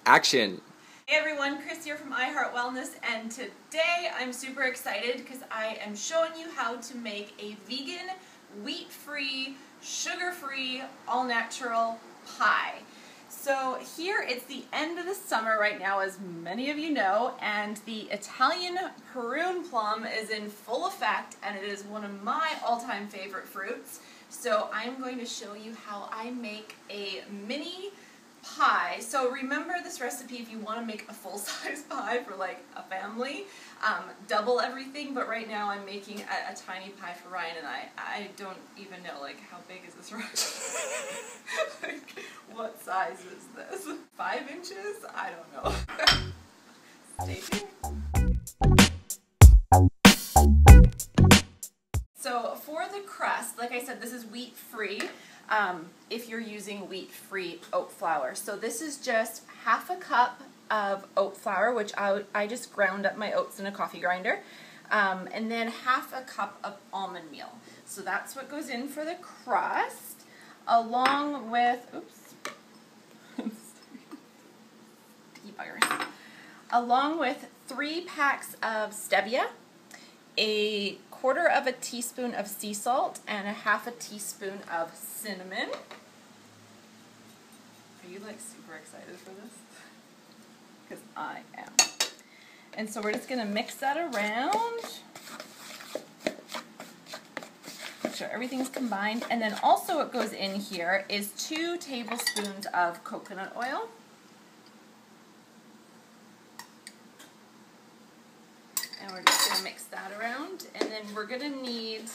action. Hey everyone, Kris here from Wellness, and today I'm super excited because I am showing you how to make a vegan, wheat-free, sugar-free, all-natural pie. So here it's the end of the summer right now, as many of you know, and the Italian prune plum is in full effect, and it is one of my all-time favorite fruits. So I'm going to show you how I make a mini pie. So remember this recipe if you want to make a full-size pie for like a family. Double everything, but right now I'm making a tiny pie for Ryan and I don't even know, like, how big is this Ryan? Like, what size is this? 5 inches? I don't know. Stay tuned. So for the crust, like I said, this is wheat-free. If you're using wheat-free oat flour. So this is just half a cup of oat flour, which I just ground up my oats in a coffee grinder, and then half a cup of almond meal. So that's what goes in for the crust, along with, along with 3 packs of stevia, a 1/4 of a teaspoon of sea salt, and a 1/2 teaspoon of cinnamon. Are you like super excited for this? Because I am. And so we're just going to mix that around. Make sure everything's combined. And then also what goes in here is 2 tablespoons of coconut oil. And we're just going to mix that around. And then we're going to need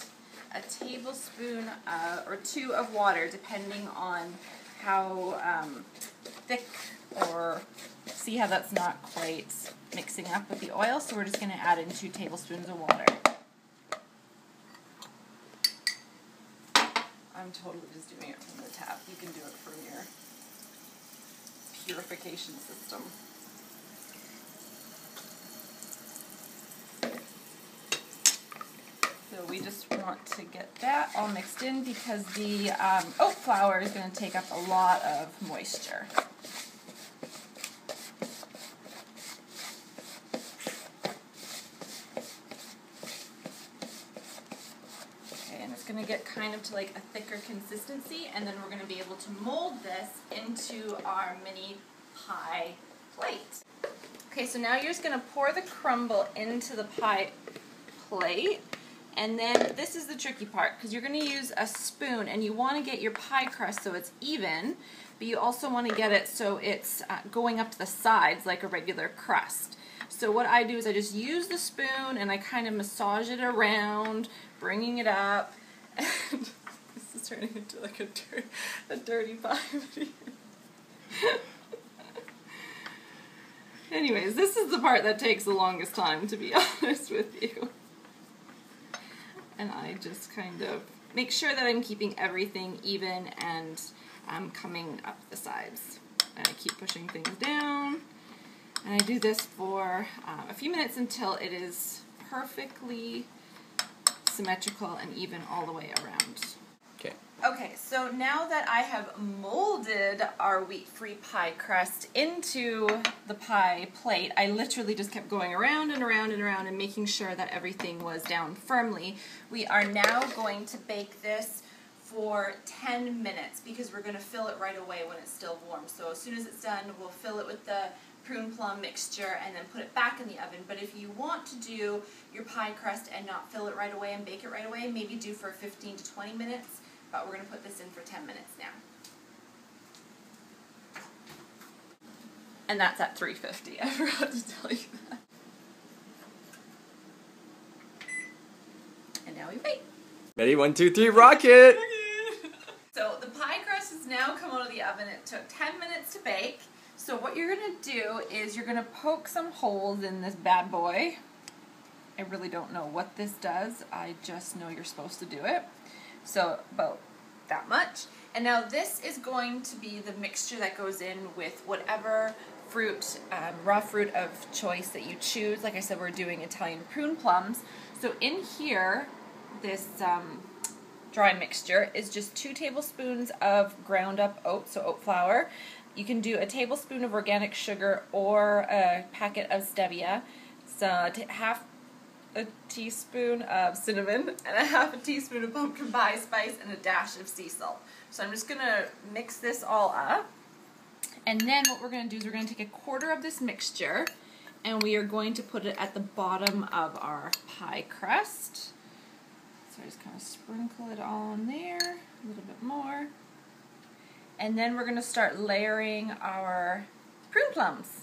a tablespoon or 2 of water, depending on how thick, or see how that's not quite mixing up with the oil. So we're just going to add in 2 tablespoons of water. I'm totally just doing it from the tap. You can do it from your purification system. So we just want to get that all mixed in because the oat flour is going to take up a lot of moisture. Okay, and it's going to get kind of to like a thicker consistency, and then we're going to be able to mold this into our mini pie plate. Okay, so now you're just going to pour the crumble into the pie plate. And then this is the tricky part, because you're going to use a spoon, and you want to get your pie crust so it's even, but you also want to get it so it's going up to the sides like a regular crust. So what I do is I just use the spoon and I kind of massage it around, bringing it up. And this is turning into like a dirty pie video. Anyways, this is the part that takes the longest time, to be honest with you. And I just kind of make sure that I'm keeping everything even and coming up the sides. And I keep pushing things down. And I do this for a few minutes until it is perfectly symmetrical and even all the way around. Okay. Okay, so now that I have molded our wheat-free pie crust into the pie plate, I literally just kept going around and around and around and making sure that everything was down firmly. We are now going to bake this for 10 minutes because we're going to fill it right away when it's still warm. So as soon as it's done, we'll fill it with the prune plum mixture and then put it back in the oven. But if you want to do your pie crust and not fill it right away and bake it right away, maybe do for 15 to 20 minutes. But we're going to put this in for 10 minutes now. And that's at 350. I forgot to tell you that. And now we wait. Ready? 1, 2, 3, rocket! So the pie crust has now come out of the oven. It took 10 minutes to bake. So what you're going to do is you're going to poke some holes in this bad boy. I really don't know what this does. I just know you're supposed to do it. So about that much. And now this is going to be the mixture that goes in with whatever fruit, raw fruit of choice that you choose. Like I said, we're doing Italian prune plums. So in here, this dry mixture is just 2 tablespoons of ground up oats, so oat flour, You can do a tablespoon of organic sugar or a packet of stevia, so half a teaspoon of cinnamon, and a half a teaspoon of pumpkin pie spice, and a dash of sea salt. So I'm just going to mix this all up. And then what we're going to do is we're going to take a quarter of this mixture and we are going to put it at the bottom of our pie crust. So I just kind of sprinkle it all in there, a little bit more. And then we're going to start layering our prune plums.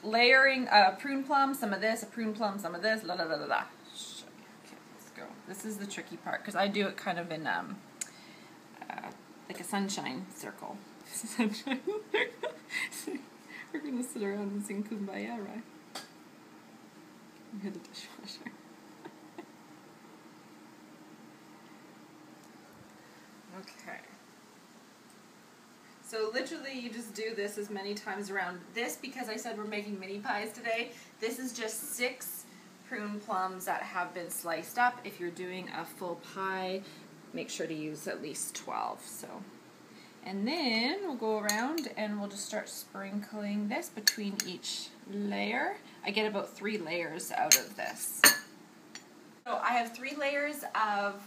Layering a prune plum, some of this, a prune plum, some of this, la la la la la. Okay, let's go. This is the tricky part because I do it kind of in like a sunshine circle. Sunshine circle. We're gonna sit around and sing Kumbaya, right? You hear the dishwasher. Okay. So literally you just do this as many times around. This, because I said we're making mini pies today, this is just 6 prune plums that have been sliced up. If you're doing a full pie, make sure to use at least 12. So, and then we'll go around and we'll just start sprinkling this between each layer. I get about 3 layers out of this. So I have 3 layers of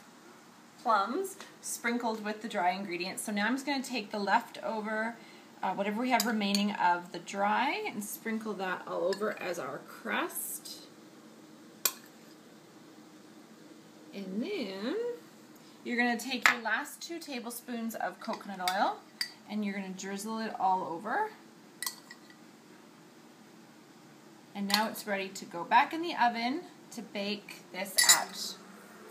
plums sprinkled with the dry ingredients. So now I'm just going to take the leftover, whatever we have remaining of the dry, and sprinkle that all over as our crust. And then you're going to take your last 2 tablespoons of coconut oil and you're going to drizzle it all over. And now it's ready to go back in the oven to bake this at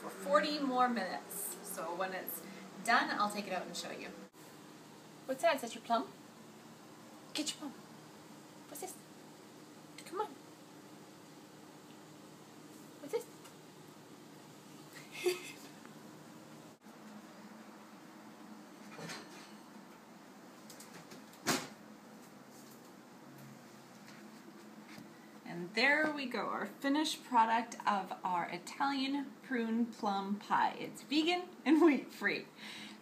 for 40 more minutes. So when it's done, I'll take it out and show you. What's that? Is that your plum? Get your plum. What's this? Come on. What's this? And there we go, our finished product of our Italian prune plum pie. It's vegan and wheat-free.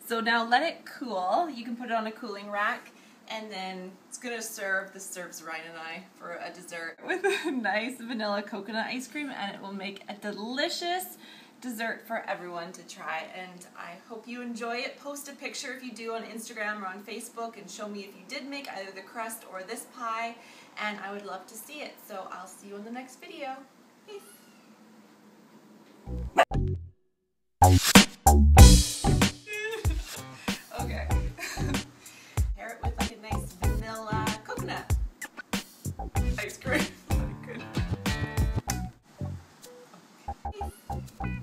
So now let it cool. You can put it on a cooling rack, and then it's going to serve, this serves Ryan and I for a dessert with a nice vanilla coconut ice cream, and it will make a delicious dessert for everyone to try. And I hope you enjoy it. Post a picture if you do on Instagram or on Facebook and show me if you did make either the crust or this pie, and I would love to see it. So I'll see you in the next video. Peace. Okay. Pair it with like a nice vanilla coconut ice cream. Good. Okay.